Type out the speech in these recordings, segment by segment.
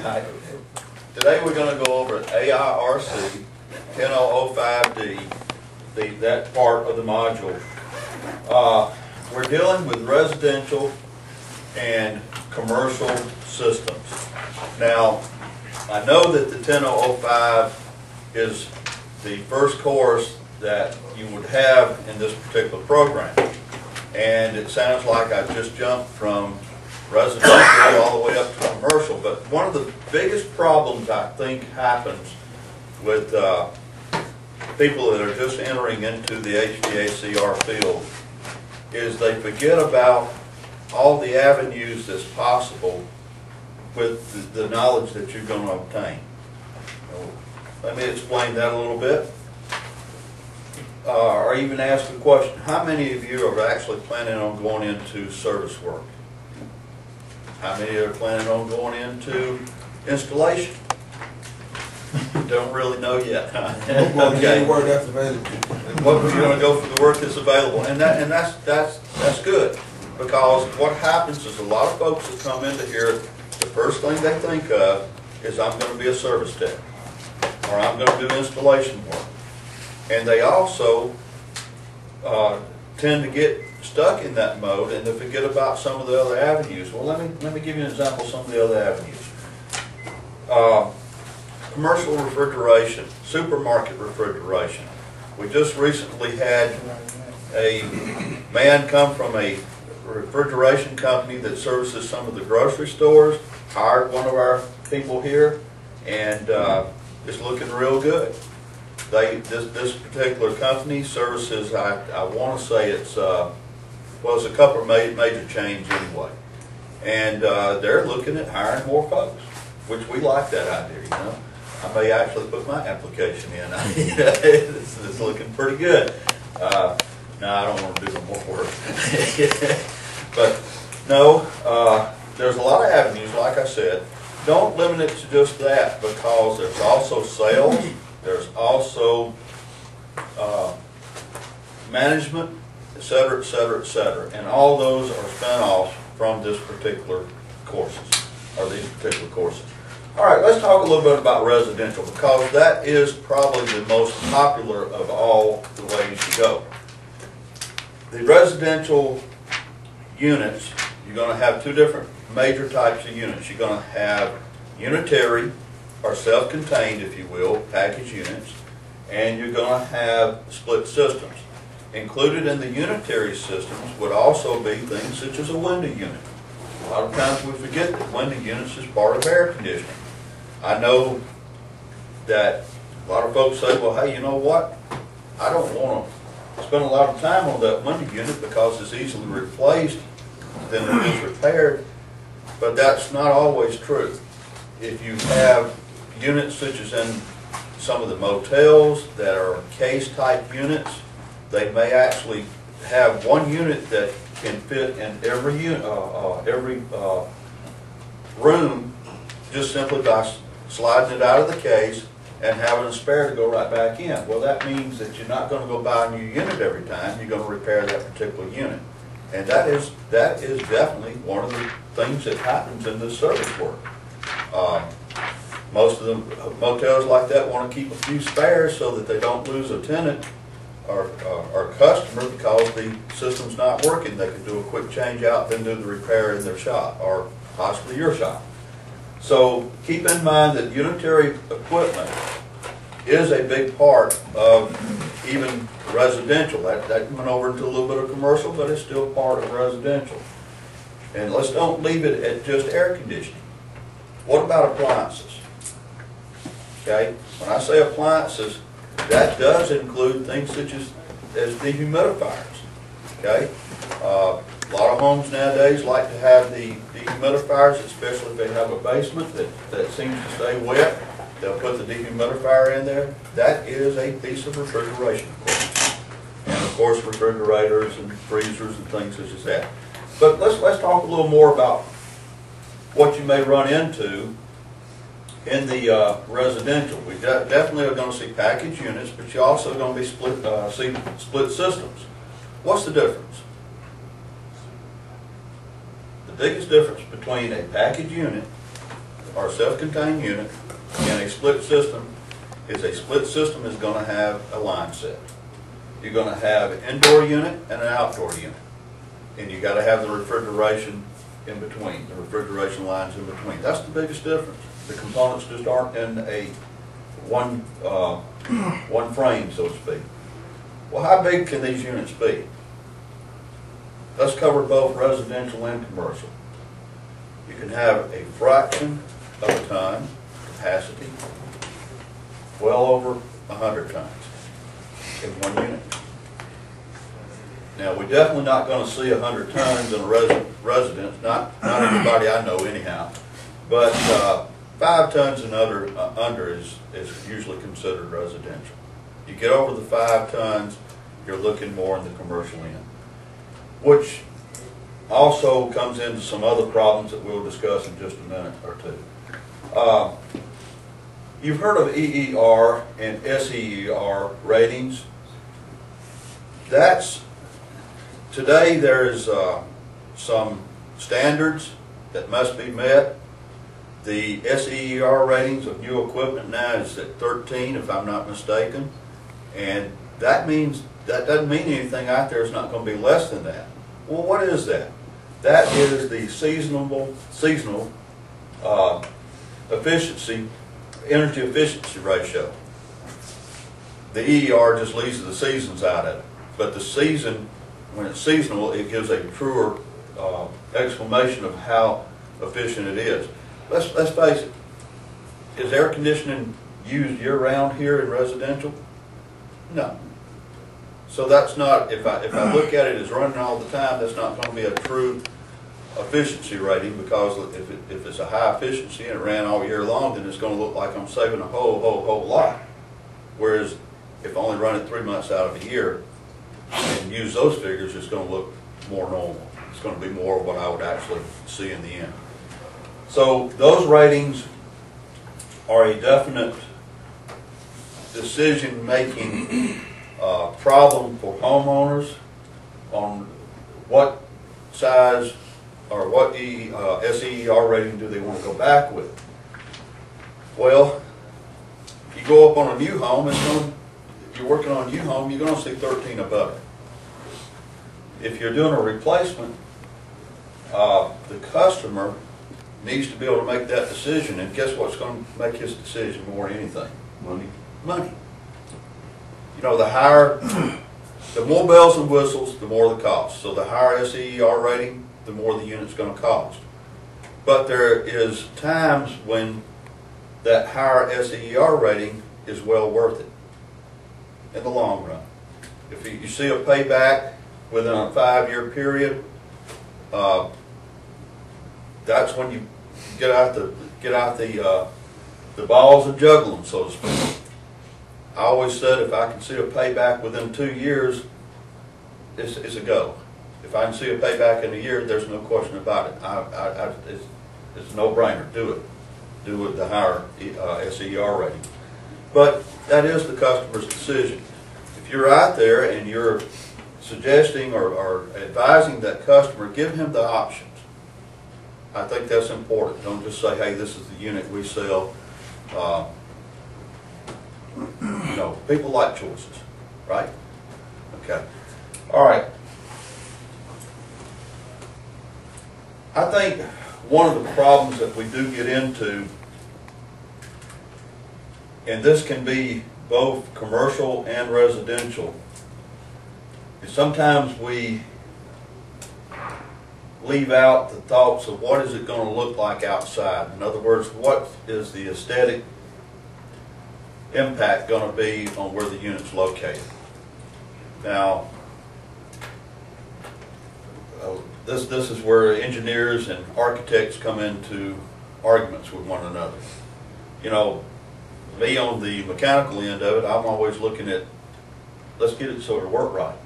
Today we're going to go over AIRC 10005D, that part of the module. We're dealing with residential and commercial systems. Now, I know that the 10005 is the first course that you would have in this particular program. And it sounds like I just jumped from residential all the way up to commercial. But one of the biggest problems I think happens with people that are just entering into the HVACR field is they forget about all the avenues that's possible with the knowledge that you're going to obtain. Let me explain that a little bit. Or even ask the question, how many of you are actually planning on going into service work? How many are planning on going into installation? Don't really know yet. Okay. Work that's available. What we're going to go for the work that's available, and that's good, because what happens is a lot of folks that come into here, the first thing they think of is I'm going to be a service tech, or I'm going to do installation work. And they also tend to get stuck in that mode and they forget about some of the other avenues. Well, let me give you an example of some of the other avenues. Commercial refrigeration, supermarket refrigeration. We just recently had a man come from a refrigeration company that services some of the grocery stores, hired one of our people here, and it's looking real good. This particular company services, I want to say it's it's a couple of major chains anyway, and they're looking at hiring more folks, which we like that idea. You know, I may actually put my application in. It's looking pretty good. No, I don't want to do no more work, but no, there's a lot of avenues. Like I said, don't limit it to just that, because there's also sales. There's also management, et cetera, et cetera, et cetera. And all those are spin-offs from this particular courses, or these particular courses. All right, let's talk a little bit about residential, because that is probably the most popular of all the ways to go. The residential units, you're going to have two different major types of units. You're going to have unitary, or self-contained, if you will, package units, and you're going to have split systems. Included in the unitary systems would also be things such as a window unit. A lot of times we forget that window units is part of air conditioning. I know that a lot of folks say, well, hey, you know what? I don't want to spend a lot of time on that window unit because it's easily replaced than it is repaired, but that's not always true. If you have units such as in some of the motels that are case type units, they may actually have one unit that can fit in every room, just simply by sliding it out of the case and having a spare to go right back in. Well, that means that you're not going to go buy a new unit every time. You're going to repair that particular unit, and that is definitely one of the things that happens in this service work. Most of the motels like that want to keep a few spares so that they don't lose a tenant or customer because the system's not working. They could do a quick change out, then do the repair in their shop or possibly your shop. So keep in mind that unitary equipment is a big part of even residential. That went over into a little bit of commercial, but it's still part of residential. And let's don't leave it at just air conditioning. What about appliances? Okay, when I say appliances, that does include things such as dehumidifiers. Okay, a lot of homes nowadays like to have the dehumidifiers, especially if they have a basement that seems to stay wet. They'll put the dehumidifier in there. That is a piece of refrigeration equipment, and of course refrigerators and freezers and things such as that. But let's talk a little more about what you may run into in the residential. We definitely are going to see package units, but you're also going to be split systems. What's the difference? The biggest difference between a package unit or a self-contained unit and a split system is going to have a line set. You're going to have an indoor unit and an outdoor unit. And you got to have the refrigeration in between, the refrigeration lines in between. That's the biggest difference. The components just aren't in a one frame, so to speak. Well, how big can these units be? Let's cover both residential and commercial. You can have a fraction of a ton capacity, well over 100 tons in one unit. Now, we're definitely not going to see 100 tons in a residence, not anybody I know anyhow, but 5 tons and under is usually considered residential. You get over the 5 tons, you're looking more in the commercial end, which also comes into some other problems that we'll discuss in just a minute or two. You've heard of EER and SEER ratings. Today there's some standards that must be met. The SEER ratings of new equipment now is at 13, if I'm not mistaken, and that doesn't mean anything out there is not going to be less than that. Well, what is that? That is the seasonal energy efficiency ratio. The EER just leaves the seasons out of it, but the season, when it's seasonal, it gives a truer explanation of how efficient it is. Let's face it. Is air conditioning used year-round here in residential? No. So that's not, if I look at it as running all the time, that's not going to be a true efficiency rating, because if it's a high efficiency and it ran all year long, then it's going to look like I'm saving a whole lot. Whereas if I only run it 3 months out of a year and use those figures, it's going to look more normal. It's going to be more what I would actually see in the end. So those ratings are a definite decision-making problem for homeowners on what size or what SEER rating do they want to go back with. Well, you go up on a new home, you're working on a new home, you're going to see 13 above it. If you're doing a replacement, the customer needs to be able to make that decision, and guess what's going to make his decision more than anything? Money. Money. You know, the more bells and whistles, the more the cost. So the higher SEER rating, the more the unit's going to cost. But there is times when that higher SEER rating is well worth it in the long run. If you see a payback within a 5-year period, that's when you get out the balls and juggle them, so to speak. I always said if I can see a payback within 2 years, it's a go. If I can see a payback in a year, there's no question about it. It's a no-brainer. Do it. Do it the higher SEER rating. But that is the customer's decision. If you're out there and you're suggesting or advising that customer, give him the options. I think that's important. Don't just say, hey, this is the unit we sell. You know, people like choices, right? Okay. All right. I think one of the problems that we do get into, and this can be both commercial and residential, is sometimes we leave out the thoughts of what is it going to look like outside. In other words, what is the aesthetic impact going to be on where the unit's located. Now, this is where engineers and architects come into arguments with one another. You know, me on the mechanical end of it, I'm always looking at, let's get it so it'll work right.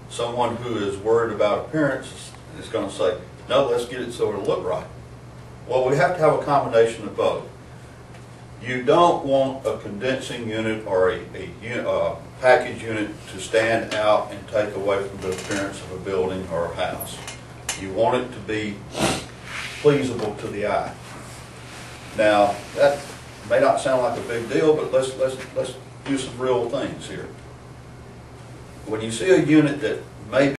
Someone who is worried about appearance is going to say, no, let's get it so it'll look right. Well, we have to have a combination of both. You don't want a condensing unit or a package unit to stand out and take away from the appearance of a building or a house. You want it to be pleasable to the eye. Now, that may not sound like a big deal, but let's do some real things here. When you see a unit that may